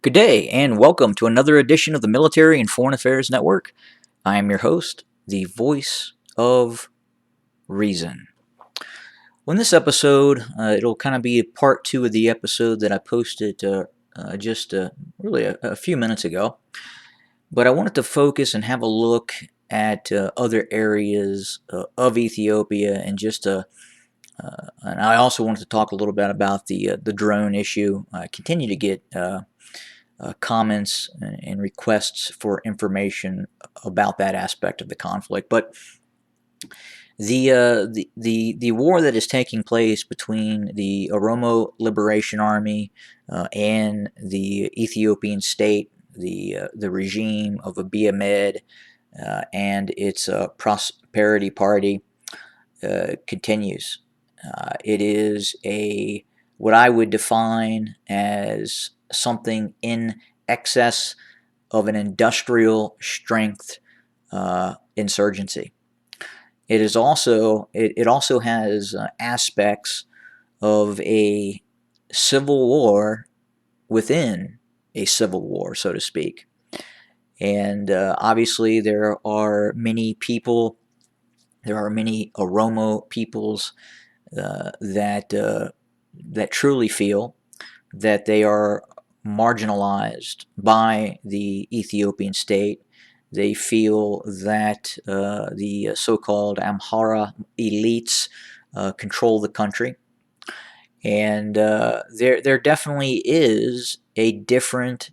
Good day, and welcome to another edition of the Military and Foreign Affairs Network. I am your host, the voice of reason. Well, in this episode, it'll kind of be a part two of the episode that I posted just really a few minutes ago. But I wanted to focus and have a look at other areas of Ethiopia and I also wanted to talk a little bit about the drone issue. I continue to get comments and requests for information about that aspect of the conflict. But the war that is taking place between the Oromo Liberation Army and the Ethiopian state, the regime of Abiy Ahmed and its Prosperity Party continues. It is a what I would define as something in excess of an industrial strength insurgency. It also has aspects of a civil war within a civil war, so to speak. And obviously, there are many Oromo peoples that truly feel that they are marginalized by the Ethiopian state. They feel that the so-called Amhara elites control the country, and there definitely is a different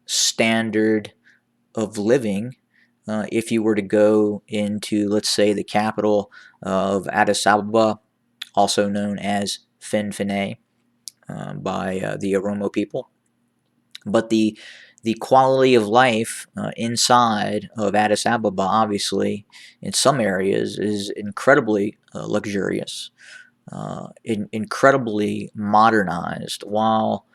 standard of living if you were to go into, let's say, the capital of Addis Ababa, also known as Finfinne by the Oromo people. But the quality of life inside of Addis Ababa, obviously, in some areas, is incredibly luxurious, incredibly modernized, while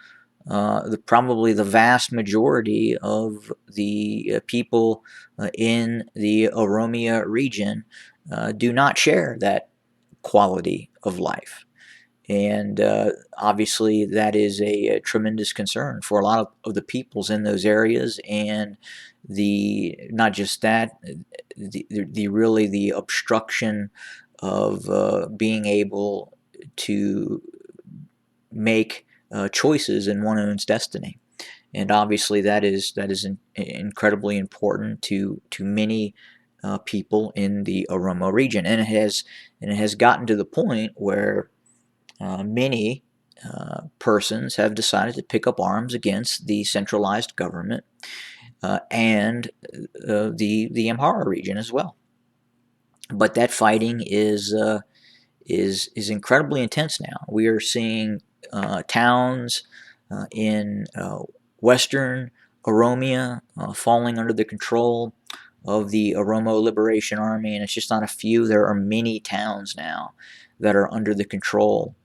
probably the vast majority of the people in the Oromia region do not share that quality of life. And obviously, that is a tremendous concern for a lot of the peoples in those areas, and the not just that, the obstruction of being able to make choices in one's own destiny. And obviously, that is incredibly important to many people in the Oromo region, and it has gotten to the point where many persons have decided to pick up arms against the centralized government and the Amhara region as well. But that fighting is incredibly intense now. We are seeing towns in western Oromia falling under the control of the Oromo Liberation Army, and it's just not a few. There are many towns now that are under the control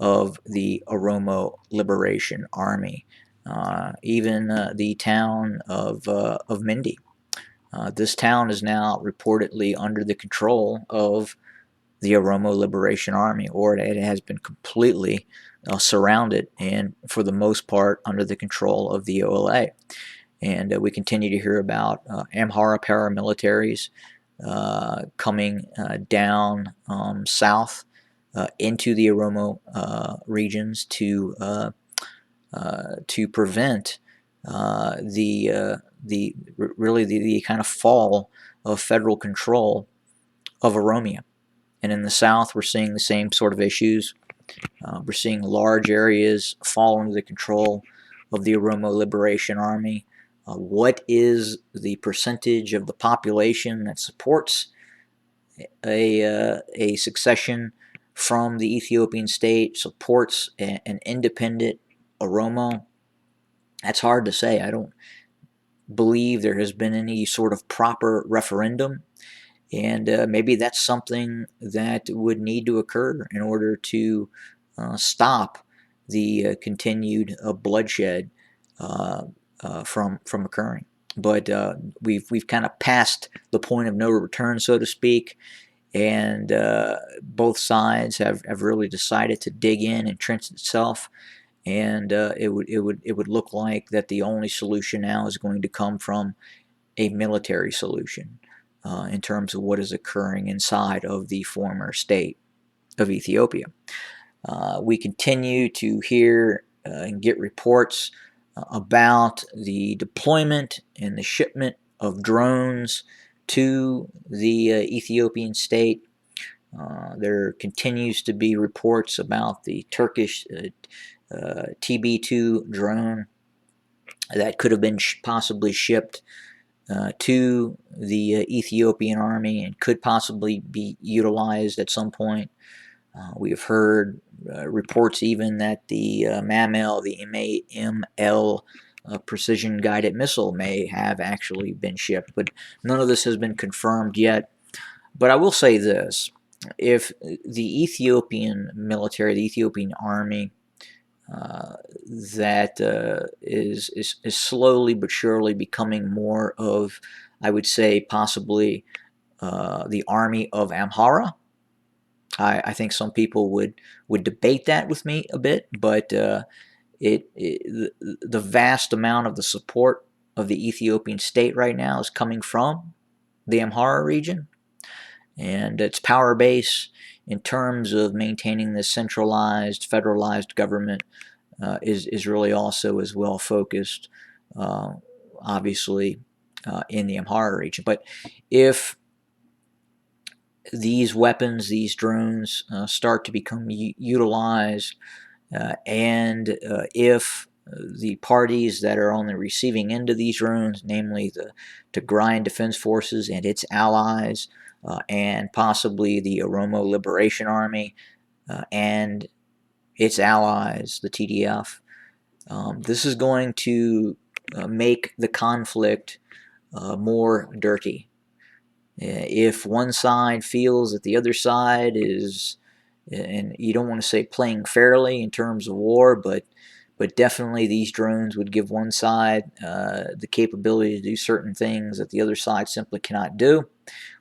of the Oromo Liberation Army. Even the town of Mindi. This town is now reportedly under the control of the Oromo Liberation Army, or it has been completely surrounded and, for the most part, under the control of the OLA. And we continue to hear about Amhara paramilitaries coming down south into the Oromo regions to prevent the kind of fall of federal control of Oromia. And in the south, we're seeing the same sort of issues. We're seeing large areas fall under the control of the Oromo Liberation Army. What is the percentage of the population that supports a succession from the Ethiopian state, supports an independent Oromo? That's hard to say. I don't believe there has been any sort of proper referendum, and maybe that's something that would need to occur in order to stop the continued bloodshed from occurring. But we've kind of passed the point of no return, so to speak, and both sides have really decided to dig in, entrench itself, and it would look like that the only solution now is going to come from a military solution in terms of what is occurring inside of the former state of Ethiopia. We continue to hear and get reports about the deployment and the shipment of drones to the Ethiopian state. There continues to be reports about the Turkish TB2 drone that could have been possibly shipped to the Ethiopian army and could possibly be utilized at some point. We have heard reports even that the MAML, the MAML precision guided missile may have actually been shipped, but none of this has been confirmed yet. But I will say this: if the Ethiopian military, the Ethiopian army, that is slowly but surely becoming more of, I would say, possibly the army of Amhara. I think some people would debate that with me a bit, but the vast amount of the support of the Ethiopian state right now is coming from the Amhara region, and its power base in terms of maintaining this centralized, federalized government is really also as well focused, obviously, in the Amhara region. But if these weapons, these drones, start to become utilized, and if the parties that are on the receiving end of these drones, namely the Tigrayan Defense Forces and its allies, and possibly the Oromo Liberation Army and its allies, the TDF, this is going to make the conflict more dirty. If one side feels that the other side is, and you don't want to say playing fairly in terms of war, but definitely these drones would give one side the capability to do certain things that the other side simply cannot do.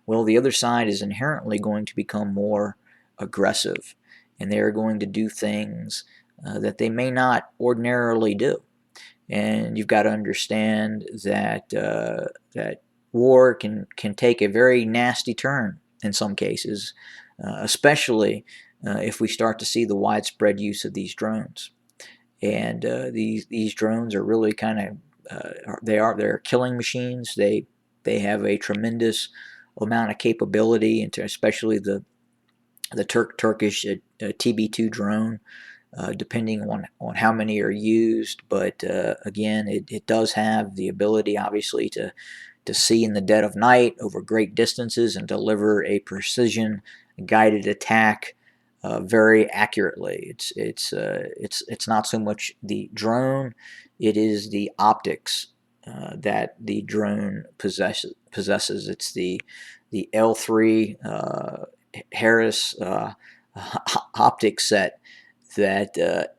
Well, the other side is inherently going to become more aggressive, and they are going to do things that they may not ordinarily do. And you've got to understand that that war can take a very nasty turn in some cases, especially if we start to see the widespread use of these drones. And these drones are really kind of they're killing machines. They have a tremendous amount of capability, into especially the Turkish TB2 drone, depending on how many are used. But again, it does have the ability, obviously, to see in the dead of night over great distances and deliver a precision guided attack very accurately. It's not so much the drone; it is the optics that the drone possesses. It's the L3 Harris optic set that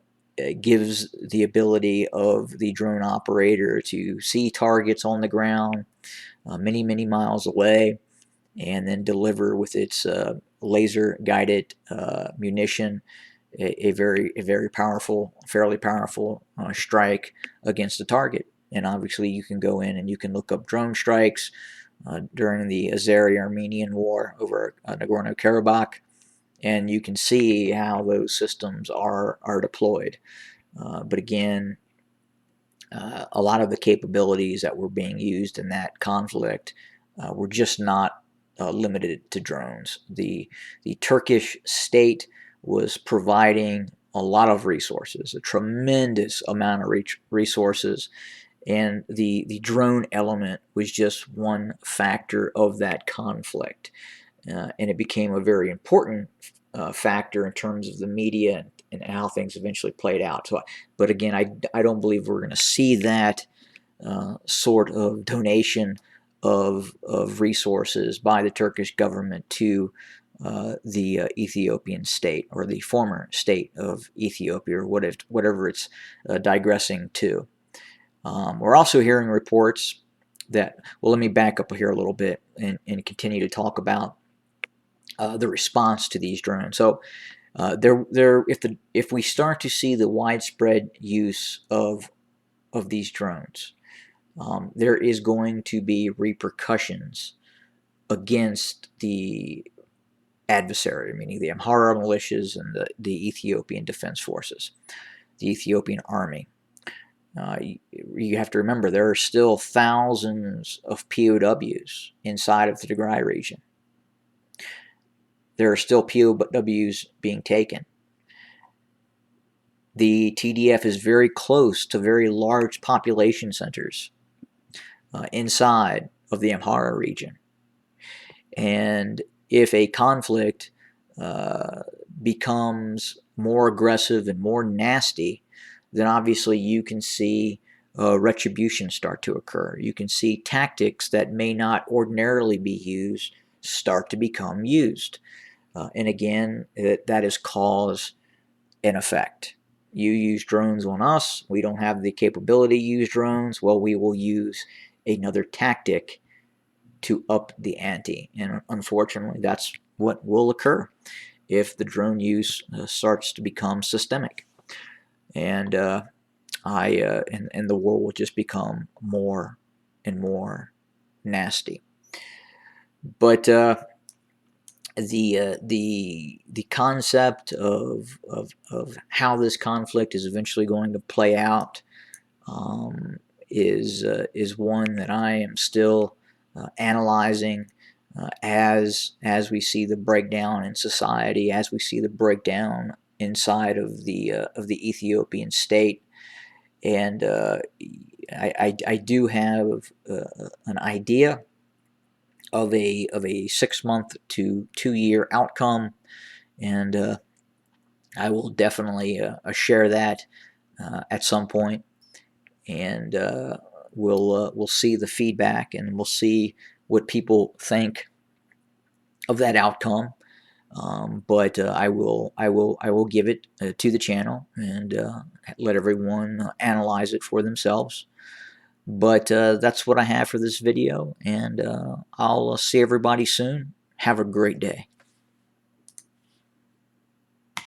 gives the ability of the drone operator to see targets on the ground many, many miles away, and then deliver with its laser guided munition a very powerful, fairly powerful strike against a target. And obviously, you can go in and you can look up drone strikes during the Azeri-Armenian War over Nagorno-Karabakh, and you can see how those systems are deployed. But again, a lot of the capabilities that were being used in that conflict were just not limited to drones. The Turkish state was providing a lot of resources, a tremendous amount of resources, and the drone element was just one factor of that conflict. And it became a very important factor in terms of the media and how things eventually played out. So, but again, I don't believe we're going to see that sort of donation of resources by the Turkish government to the Ethiopian state, or the former state of Ethiopia, or whatever it's digressing to. We're also hearing reports that, well, let me back up here a little bit and continue to talk about the response to these drones. So If we start to see the widespread use of these drones, there is going to be repercussions against the adversary, meaning the Amhara militias and the Ethiopian Defense Forces, the Ethiopian Army. You have to remember there are still thousands of POWs inside of the Tigray region. There are still POWs being taken. The TDF is very close to very large population centers inside of the Amhara region. And if a conflict becomes more aggressive and more nasty, then obviously you can see retribution start to occur. You can see tactics that may not ordinarily be used start to become used. And again, that is cause and effect. You use drones on us. We don't have the capability to use drones. Well, we will use another tactic to up the ante. And unfortunately, that's what will occur if the drone use starts to become systemic. And the war will just become more and more nasty. But the concept of how this conflict is eventually going to play out is one that I am still analyzing as we see the breakdown in society, as we see the breakdown inside of the Ethiopian state. And I do have an idea of a 6-month to 2-year outcome, and I will definitely share that at some point, and we'll see the feedback, and we'll see what people think of that outcome. But I will give it to the channel and let everyone analyze it for themselves. But that's what I have for this video, and I'll see everybody soon. Have a great day.